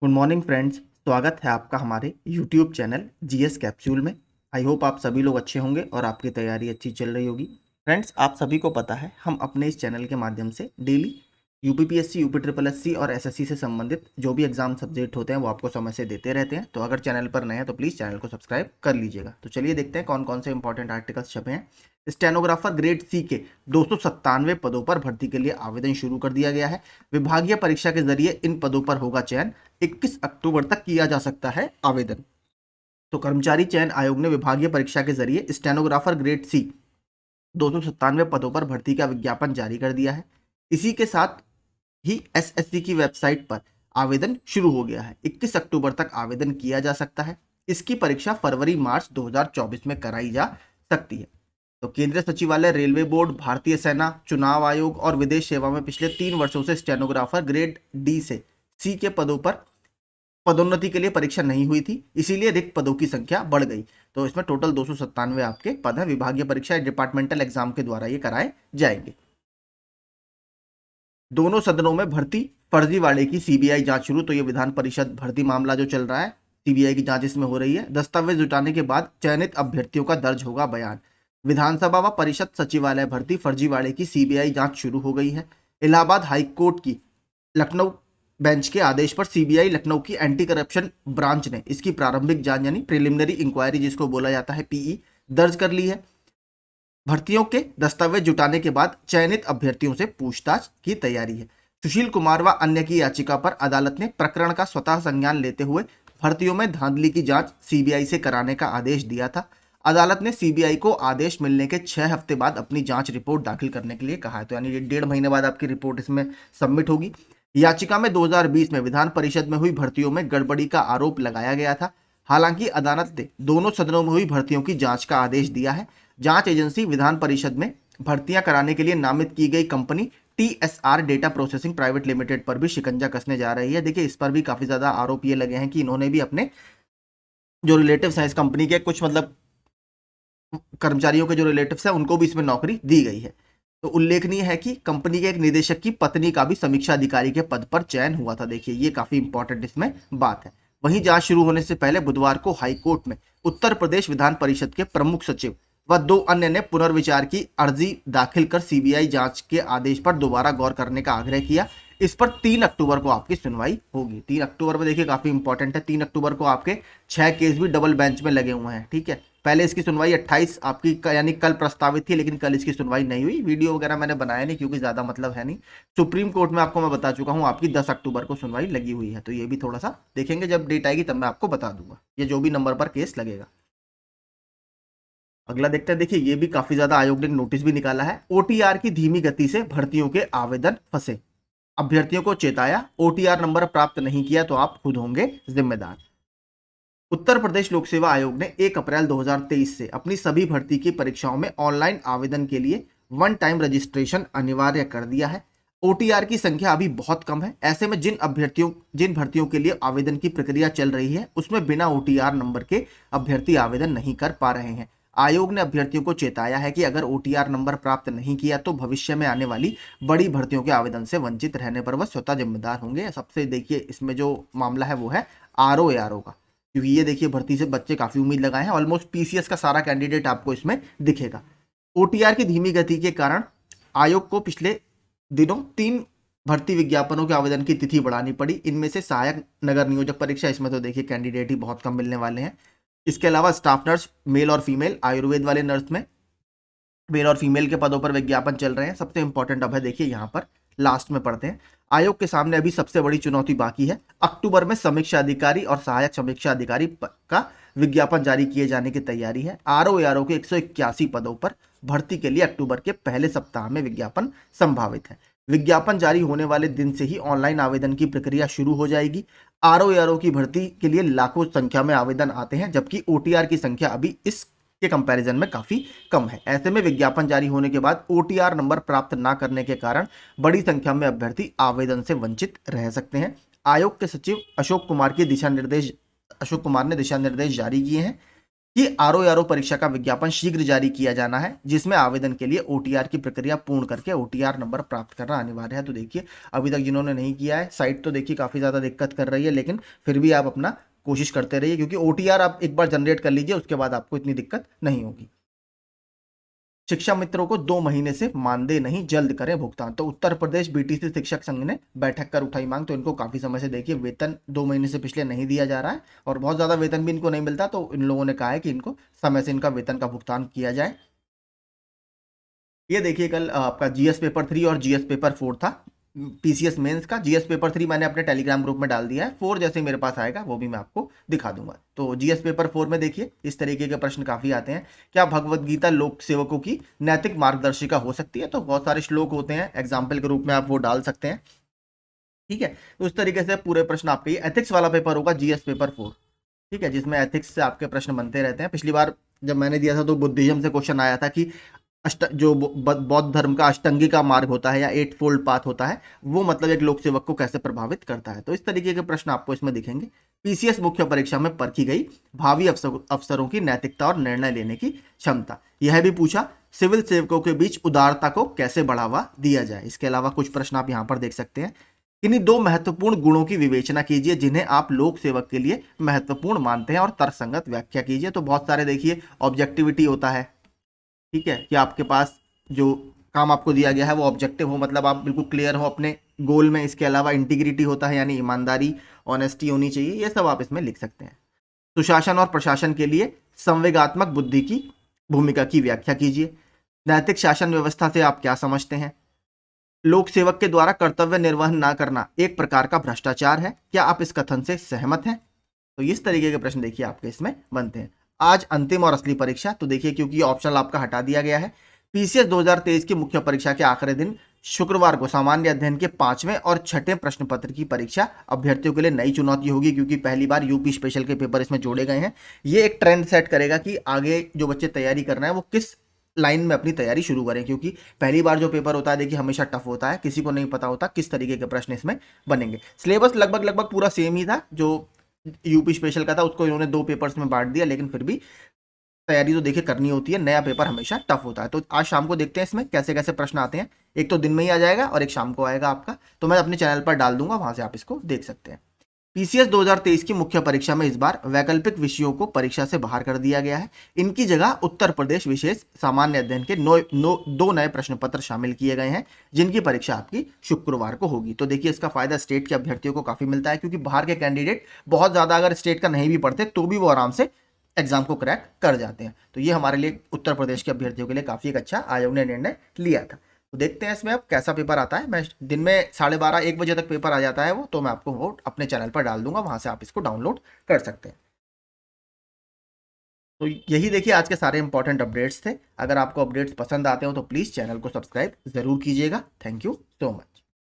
Good morning friends. स्वागत है आपका हमारे यूट्यूब चैनल जीएस कैप्सूल में। आई होप आप सभी लोग अच्छे होंगे और आपकी तैयारी अच्छी चल रही होगी। फ्रेंड्स, आप सभी को पता है हम अपने इस चैनल के माध्यम से daily UPPSC, UP triple SC और एसएससी से संबंधित जो भी एग्जाम सब्जेक्ट होते हैं वो आपको समय से देते रहते हैं। तो अगर चैनल पर नए हैं तो प्लीज़ चैनल को सब्सक्राइब कर लीजिएगा। तो चलिए देखते हैं कौन कौन से इंपॉर्टेंट आर्टिकल्स छपे हैं। स्टेनोग्राफर ग्रेड सी के 297 पदों पर भर्ती के लिए आवेदन शुरू कर दिया गया है। विभागीय परीक्षा के जरिए इन पदों पर होगा चयन। 21 अक्टूबर तक किया जा सकता है आवेदन। तो कर्मचारी चयन आयोग ने विभागीय परीक्षा के जरिए स्टेनोग्राफर ग्रेड सी 297 पदों पर भर्ती का विज्ञापन जारी कर दिया है। इसी के साथ ही एसएससी की वेबसाइट पर आवेदन शुरू हो गया है। 21 अक्टूबर तक आवेदन किया जा सकता है। इसकी परीक्षा फरवरी मार्च 2024 में कराई जा सकती है। तो केंद्रीय सचिवालय, रेलवे बोर्ड, भारतीय सेना, चुनाव आयोग और विदेश सेवा में पिछले 3 वर्षों से स्टेनोग्राफर ग्रेड डी से सी के पदों पर पदोन्नति के लिए परीक्षा नहीं हुई थी, इसीलिए रिक्त पदों की संख्या बढ़ गई। तो इसमें टोटल 297 आपके पद है। विभागीय परीक्षा डिपार्टमेंटल एग्जाम के द्वारा ये कराए जाएंगे। दोनों सदनों में भर्ती फर्जीवाड़े की सीबीआई जांच शुरू। तो ये विधान परिषद भर्ती मामला जो चल रहा है, सीबीआई की जांच इसमें हो रही है। दस्तावेज जुटाने के बाद चयनित अभ्यर्थियों का दर्ज होगा बयान। विधानसभा व परिषद सचिवालय भर्ती फर्जीवाड़े की सीबीआई जांच शुरू हो गई है। इलाहाबाद हाईकोर्ट की लखनऊ बेंच के आदेश पर सीबीआई लखनऊ की एंटी करप्शन ब्रांच ने इसकी प्रारंभिक जांच यानी प्रिलिमिनरी इंक्वायरी, जिसको बोला जाता है पीई, दर्ज कर ली है। भर्तियों के दस्तावेज जुटाने के बाद चयनित अभ्यर्थियों से पूछताछ की तैयारी है। सुशील कुमार व अन्य की याचिका पर अदालत ने प्रकरण का स्वतः संज्ञान लेते हुए भर्तियों में धांधली की जांच सीबीआई से कराने का आदेश दिया था। अदालत ने सीबीआई को आदेश मिलने के 6 हफ्ते बाद अपनी जांच रिपोर्ट दाखिल करने के लिए कहा है। तो यानी 1.5 महीने बाद आपकी रिपोर्ट इसमें सबमिट होगी। याचिका में 2020 में विधान परिषद में हुई भर्तियों में गड़बड़ी का आरोप लगाया गया था। हालांकि अदालत ने दोनों सदनों में हुई भर्तियों की जांच का आदेश दिया है। जांच एजेंसी विधान परिषद में भर्तियां कराने के लिए नामित की गई company TSR data processing private limited पर भी शिकंजा कसने जा रही है। देखिए, इस पर भी काफी ज्यादा आरोप ये लगे हैं कि इन्होंने भी अपने जो रिलेटिव्स हैं इस कंपनी के, कुछ मतलब कर्मचारियों के जो रिलेटिव्स हैं उनको भी इसमें नौकरी दी गई है। तो उल्लेखनीय है कि कंपनी के एक निदेशक की पत्नी का भी समीक्षा अधिकारी के पद पर चयन हुआ था। देखिए, ये काफी इंपॉर्टेंट इसमें बात है। वहीं जांच शुरू होने से पहले बुधवार को हाईकोर्ट में उत्तर प्रदेश विधान परिषद के प्रमुख सचिव व 2 अन्य ने पुनर्विचार की अर्जी दाखिल कर सीबीआई जांच के आदेश पर दोबारा गौर करने का आग्रह किया। इस पर 3 अक्टूबर को आपकी सुनवाई होगी। 3 अक्टूबर में देखिए काफी इंपॉर्टेंट है। 3 अक्टूबर को आपके 6 केस भी डबल बेंच में लगे हुए हैं। ठीक है, पहले इसकी सुनवाई 28 आपकी यानी कल प्रस्तावित थी, लेकिन कल इसकी सुनवाई नहीं हुई। वीडियो वगैरह मैंने बनाया नहीं क्योंकि ज्यादा मतलब है नहीं। सुप्रीम कोर्ट में आपको मैं बता चुका हूं आपकी 10 अक्टूबर को सुनवाई लगी हुई है। तो ये भी थोड़ा सा देखेंगे, जब डेट आएगी तब मैं आपको बता दूंगा ये जो भी नंबर पर केस लगेगा। अगला देखते हैं। देखिए, ये भी काफी ज्यादा आयोग ने नोटिस भी निकाला है। ओटीआर की धीमी गति से भर्तियों के आवेदन फंसे। अभ्यर्थियों को चेताया, ओटीआर नंबर प्राप्त नहीं किया तो आप खुद होंगे जिम्मेदार। उत्तर प्रदेश लोक सेवा आयोग ने 1 अप्रैल 2023 से अपनी सभी भर्ती की परीक्षाओं में ऑनलाइन आवेदन के लिए वन टाइम रजिस्ट्रेशन अनिवार्य कर दिया है। ओटीआर की संख्या अभी बहुत कम है। ऐसे में जिन भर्तियों के लिए आवेदन की प्रक्रिया चल रही है उसमें बिना ओटीआर नंबर के अभ्यर्थी आवेदन नहीं कर पा रहे हैं। आयोग ने अभ्यर्थियों को चेताया है कि अगर ओटीआर नंबर प्राप्त नहीं किया तो भविष्य में आने वाली बड़ी भर्तियों के आवेदन से वंचित रहने पर वह स्वतः जिम्मेदार होंगे। सबसे देखिए इसमें जो मामला है वो है आरओ एआरओ का, क्योंकि ये देखिए भर्ती से बच्चे काफी उम्मीद लगाए हैं। ऑलमोस्ट पीसीएस का सारा कैंडिडेट आपको इसमें दिखेगा। ओटीआर की धीमी गति के कारण आयोग को पिछले दिनों 3 भर्ती विज्ञापनों के आवेदन की तिथि बढ़ानी पड़ी। इनमें से सहायक नगर नियोजक परीक्षा, इसमें तो देखिए कैंडिडेट ही बहुत कम मिलने वाले हैं। इसके अलावा स्टाफ नर्स मेल और फीमेल, आयुर्वेद वाले नर्स में मेल और फीमेल के पदों पर विज्ञापन चल रहे हैं। सबसे इंपॉर्टेंट अब है, देखिए यहाँ पर लास्ट में पढ़ते हैं। आयोग के सामने अभी सबसे बड़ी चुनौती बाकी है। अक्टूबर में समीक्षा अधिकारी और सहायक समीक्षा अधिकारी का विज्ञापन जारी किए जाने की तैयारी है। आरओ के 181 पदों पर भर्ती के लिए अक्टूबर के पहले सप्ताह में विज्ञापन संभावित है। विज्ञापन जारी होने वाले दिन से ही ऑनलाइन आवेदन की प्रक्रिया शुरू हो जाएगी। आरओ की भर्ती के लिए लाखों संख्या में आवेदन आते हैं, जबकि ओटीआर की संख्या अभी इस के कंपैरिजन में काफी कम है। ऐसे में विज्ञापन जारी होने के बाद ओटीआर नंबर प्राप्त ना करने के कारण बड़ी संख्या में अभ्यर्थी आवेदन से वंचित रह सकते हैं। आयोग के सचिव अशोक कुमार ने दिशा निर्देश जारी किए हैं कि आरओ परीक्षा का विज्ञापन शीघ्र जारी किया जाना है, जिसमें आवेदन के लिए ओटीआर की प्रक्रिया पूर्ण करके ओटीआर नंबर प्राप्त करना अनिवार्य है। तो देखिए अभी तक जिन्होंने नहीं किया है, साइट तो देखिए काफ़ी ज़्यादा दिक्कत कर रही है, लेकिन फिर भी आप अपना कोशिश करते रहिए, क्योंकि ओटीआर आप एक बार जनरेट कर लीजिए, उसके बाद आपको इतनी दिक्कत नहीं होगी। शिक्षा मित्रों को 2 महीने से मानदेय नहीं, जल्द करें भुगतान। तो उत्तर प्रदेश बीटीसी शिक्षक संघ ने बैठक कर उठाई मांग। तो इनको काफी समय से देखिए वेतन 2 महीने से पिछले नहीं दिया जा रहा है, और बहुत ज्यादा वेतन भी इनको नहीं मिलता। तो इन लोगों ने कहा है कि इनको समय से इनका वेतन का भुगतान किया जाए। ये देखिए कल आपका जीएस पेपर 3 और जीएस पेपर 4 था, पीसीएस मेंस का। जीएस पेपर 3 मैंने अपने टेलीग्राम ग्रुप में डाल दिया है, 4 जैसे ही मेरे पास आएगा वो भी मैं आपको दिखा दूंगा। तो जीएस पेपर 4 में देखिए इस तरीके के प्रश्न काफी आते हैं। क्या भगवत गीता लोक सेवकों की नैतिक मार्गदर्शिका हो सकती है? तो बहुत सारे श्लोक होते हैं, एग्जाम्पल के रूप में आप वो डाल सकते हैं। ठीक है, तो उस तरीके से पूरे प्रश्न आपके एथिक्स वाला पेपर होगा जीएस पेपर 4। ठीक है, जिसमें एथिक्स से आपके प्रश्न बनते रहते हैं। पिछली बार जब मैंने दिया था तो बुद्धिज्म से क्वेश्चन आया था कि जो बौद्ध धर्म का अष्टांगी का मार्ग होता है या 8 फोल्ड पाथ होता है, वो मतलब एक लोक सेवक को कैसे प्रभावित करता है। तो इस तरीके के प्रश्न आपको इसमें दिखेंगे। पीसीएस मुख्य परीक्षा में परखी गई भावी अफसरों की नैतिकता और निर्णय लेने की क्षमता। यह भी पूछा सिविल सेवकों के बीच उदारता को कैसे बढ़ावा दिया जाए। इसके अलावा कुछ प्रश्न आप यहाँ पर देख सकते हैं। किन्हीं 2 महत्वपूर्ण गुणों की विवेचना कीजिए जिन्हें आप लोक सेवक के लिए महत्वपूर्ण मानते हैं, और तर्कसंगत व्याख्या कीजिए। तो बहुत सारे देखिए ऑब्जेक्टिविटी होता है, ठीक है, कि आपके पास जो काम आपको दिया गया है वो ऑब्जेक्टिव हो, मतलब आप बिल्कुल क्लियर हो अपने गोल में। इसके अलावा इंटीग्रिटी होता है, यानी ईमानदारी, ऑनेस्टी होनी चाहिए। ये सब आप इसमें लिख सकते हैं। सुशासन और प्रशासन के लिए संवेगात्मक बुद्धि की भूमिका की व्याख्या कीजिए। नैतिक शासन व्यवस्था से आप क्या समझते हैं? लोक सेवक के द्वारा कर्तव्य निर्वहन ना करना एक प्रकार का भ्रष्टाचार है, क्या आप इस कथन से सहमत हैं? तो इस तरीके के प्रश्न देखिए आपके इसमें बनते हैं। आज अंतिम और असली परीक्षा। तो देखिए क्योंकि ऑप्शनल आपका हटा दिया गया है, पीसीएस 2023 की मुख्य परीक्षा के आखिरी दिन शुक्रवार को सामान्य अध्ययन के 5वें और 6ठे प्रश्न पत्र की परीक्षा अभ्यर्थियों के लिए नई चुनौती होगी, क्योंकि पहली बार यूपी स्पेशल के पेपर इसमें जोड़े गए हैं। ये एक ट्रेंड सेट करेगा कि आगे जो बच्चे तैयारी कर रहे हैं वो किस लाइन में अपनी तैयारी शुरू करें, क्योंकि पहली बार जो पेपर होता है देखिए हमेशा टफ होता है, किसी को नहीं पता होता किस तरीके के प्रश्न इसमें बनेंगे। सिलेबस लगभग लगभग पूरा सेम ही था, जो यूपी स्पेशल का था उसको इन्होंने 2 पेपर्स में बांट दिया, लेकिन फिर भी तैयारी तो देखिए करनी होती है, नया पेपर हमेशा टफ होता है। तो आज शाम को देखते हैं इसमें कैसे कैसे प्रश्न आते हैं। एक तो दिन में ही आ जाएगा और एक शाम को आएगा आपका, तो मैं अपने चैनल पर डाल दूंगा, वहां से आप इसको देख सकते हैं। पीसीएस 2023 की मुख्य परीक्षा में इस बार वैकल्पिक विषयों को परीक्षा से बाहर कर दिया गया है। इनकी जगह उत्तर प्रदेश विशेष सामान्य अध्ययन के 2 नए प्रश्न पत्र शामिल किए गए हैं, जिनकी परीक्षा आपकी शुक्रवार को होगी। तो देखिए इसका फायदा स्टेट के अभ्यर्थियों को काफी मिलता है, क्योंकि बाहर के कैंडिडेट बहुत ज्यादा अगर स्टेट का नहीं भी पढ़ते तो भी वो आराम से एग्जाम को क्रैक कर जाते हैं। तो ये हमारे लिए उत्तर प्रदेश के अभ्यर्थियों के लिए काफी एक अच्छा आयोग ने निर्णय लिया था। तो देखते हैं इसमें अब कैसा पेपर आता है। मैं दिन में 12:30-1 बजे तक पेपर आ जाता है वो, तो मैं आपको वो अपने चैनल पर डाल दूंगा, वहां से आप इसको डाउनलोड कर सकते हैं। तो यही देखिए आज के सारे इंपॉर्टेंट अपडेट्स थे। अगर आपको अपडेट्स पसंद आते हो तो प्लीज़ चैनल को सब्सक्राइब जरूर कीजिएगा। Thank you so much.